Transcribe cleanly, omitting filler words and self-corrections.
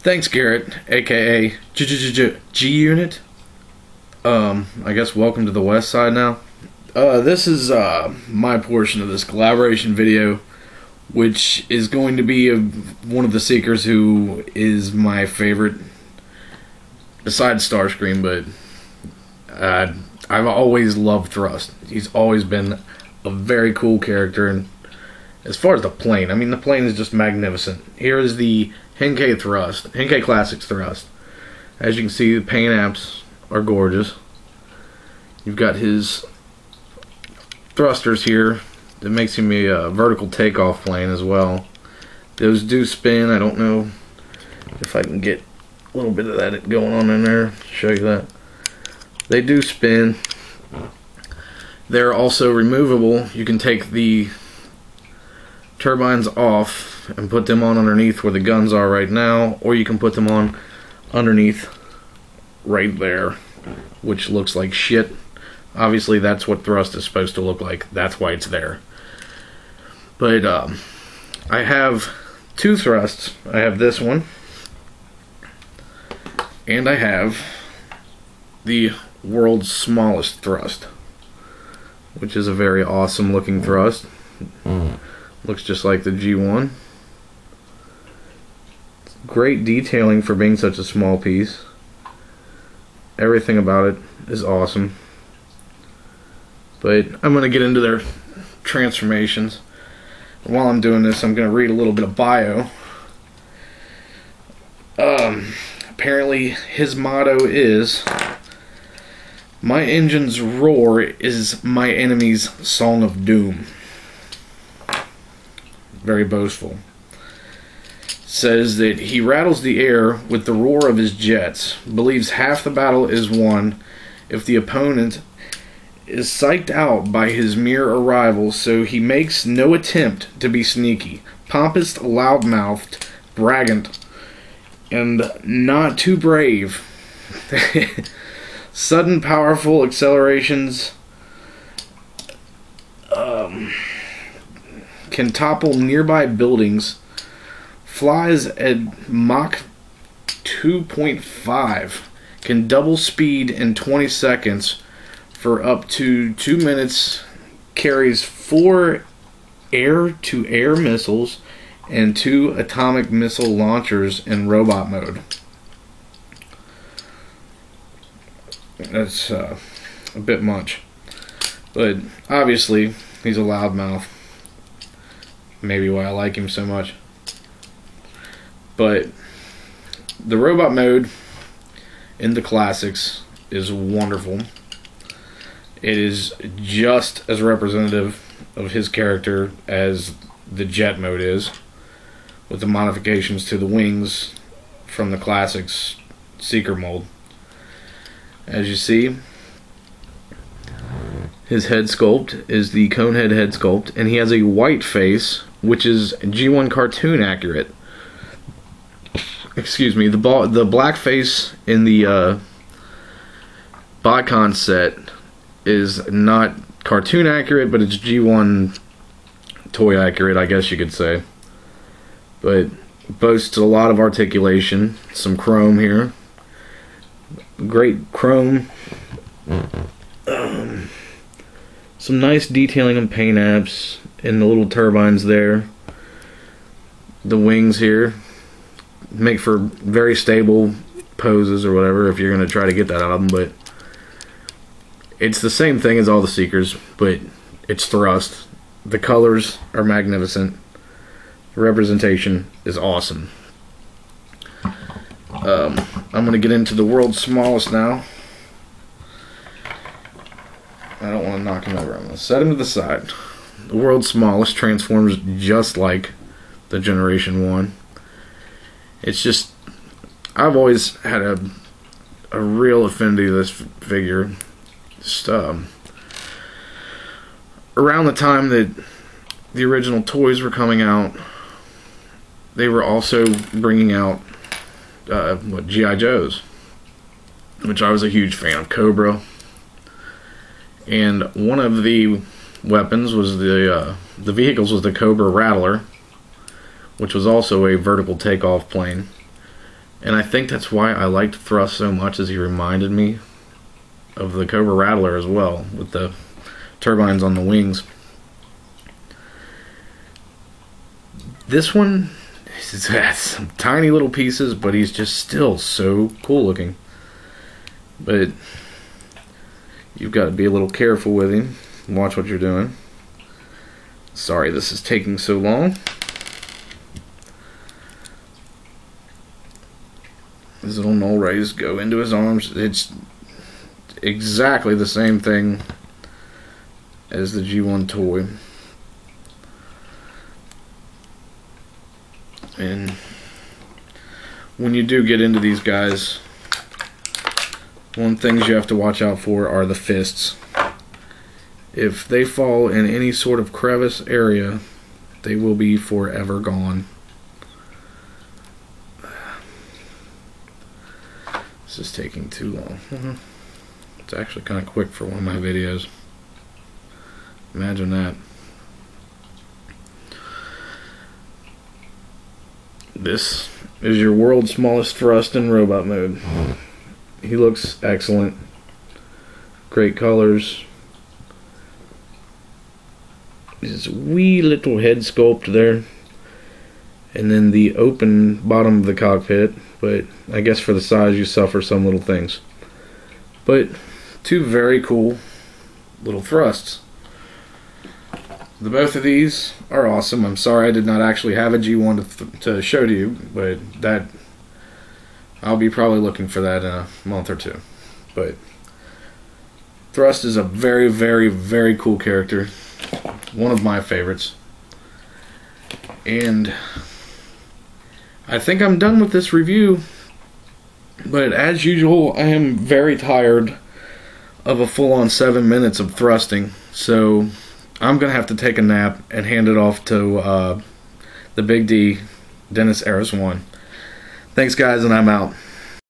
Thanks, Garrett, aka G-Unit. I guess welcome to the West Side now. This is my portion of this collaboration video, which is going to be one of the Seekers who is my favorite, besides Starscream, but I've always loved Thrust. He's always been a very cool character, and as far as the plane, I mean, the plane is just magnificent. Here is the Henkei Classics Thrust. As you can see, the paint apps are gorgeous. You've got his thrusters here that makes him a vertical takeoff plane as well. Those do spin. I don't know if I can get a little bit of that going on in there. Show you that. They do spin. They're also removable. You can take the turbines off and put them on underneath where the guns are right now, or you can put them on underneath right there, which looks like shit. Obviously that's what Thrust is supposed to look like. That's why it's there. But I have two Thrusts. I have this one, and I have the world's smallest Thrust, which is a very awesome looking Thrust. Looks just like the G1. Great detailing for being such a small piece. Everything about it is awesome. But I'm going to get into their transformations. While I'm doing this, I'm going to read a little bit of bio. Apparently his motto is, "My engine's roar is my enemy's song of doom." Very boastful. Says that he rattles the air with the roar of his jets, believes half the battle is won if the opponent is psyched out by his mere arrival, so he makes no attempt to be sneaky, pompous, loud-mouthed, braggant, and not too brave. Sudden powerful accelerations can topple nearby buildings, flies at Mach 2.5, can double speed in 20 seconds for up to 2 minutes, carries 4 air-to-air missiles and 2 atomic missile launchers in robot mode. That's a bit much. But obviously, he's a loudmouth. Maybe why I like him so much. But the robot mode in the classics is wonderful. It is just as representative of his character as the jet mode is, with the modifications to the wings from the classics Seeker mold. As you see, his head sculpt is the Conehead head sculpt, and he has a white face, which is G1 cartoon accurate. Excuse me, the black face in the Botcon set is not cartoon accurate, but it's G1 toy accurate, I guess you could say. But boasts a lot of articulation, some chrome here. Great chrome. Some nice detailing and paint apps in the little turbines there. The wings here make for very stable poses or whatever if you're going to try to get that out of them, but it's the same thing as all the Seekers, but it's Thrust. The colors are magnificent. The representation is awesome. I'm going to get into the world's smallest now. I don't want to knock him over. I'm going to set him to the side. The world's smallest transforms just like the Generation 1. It's just, I've always had a real affinity to this figure. Just, around the time that the original toys were coming out, they were also bringing out G.I. Joes, which I was a huge fan of. Cobra, and one of the weapons was the vehicles was the Cobra Rattler, which was also a vertical takeoff plane, And I think that's why I liked Thrust so much, as he reminded me of the Cobra Rattler as well, with the turbines on the wings. This one has some tiny little pieces, but he's just still so cool looking. But you've got to be a little careful with him. Watch what you're doing. Sorry this is taking so long. His little null rays go into his arms. It's exactly the same thing as the G1 toy. And when you do get into these guys, one things you have to watch out for are the fists. If they fall in any sort of crevice area, they will be forever gone. This is taking too long. It's actually kind of quick for one of my videos. Imagine that. This is your world's smallest Thrust in robot mode. He looks excellent. Great colors. His wee little head sculpt there. And then the open bottom of the cockpit. But I guess for the size you suffer some little things. But two very cool little Thrusts. The both of these are awesome. I'm sorry I did not actually have a G1 to show to you, but that I'll be probably looking for that in a month or two. But Thrust is a very, very, very cool character. One of my favorites. And I think I'm done with this review. But as usual, I am very tired of a full-on 7 minutes of thrusting. So I'm going to have to take a nap and hand it off to the Big D, Dennis Aris 1. Thanks guys, and I'm out.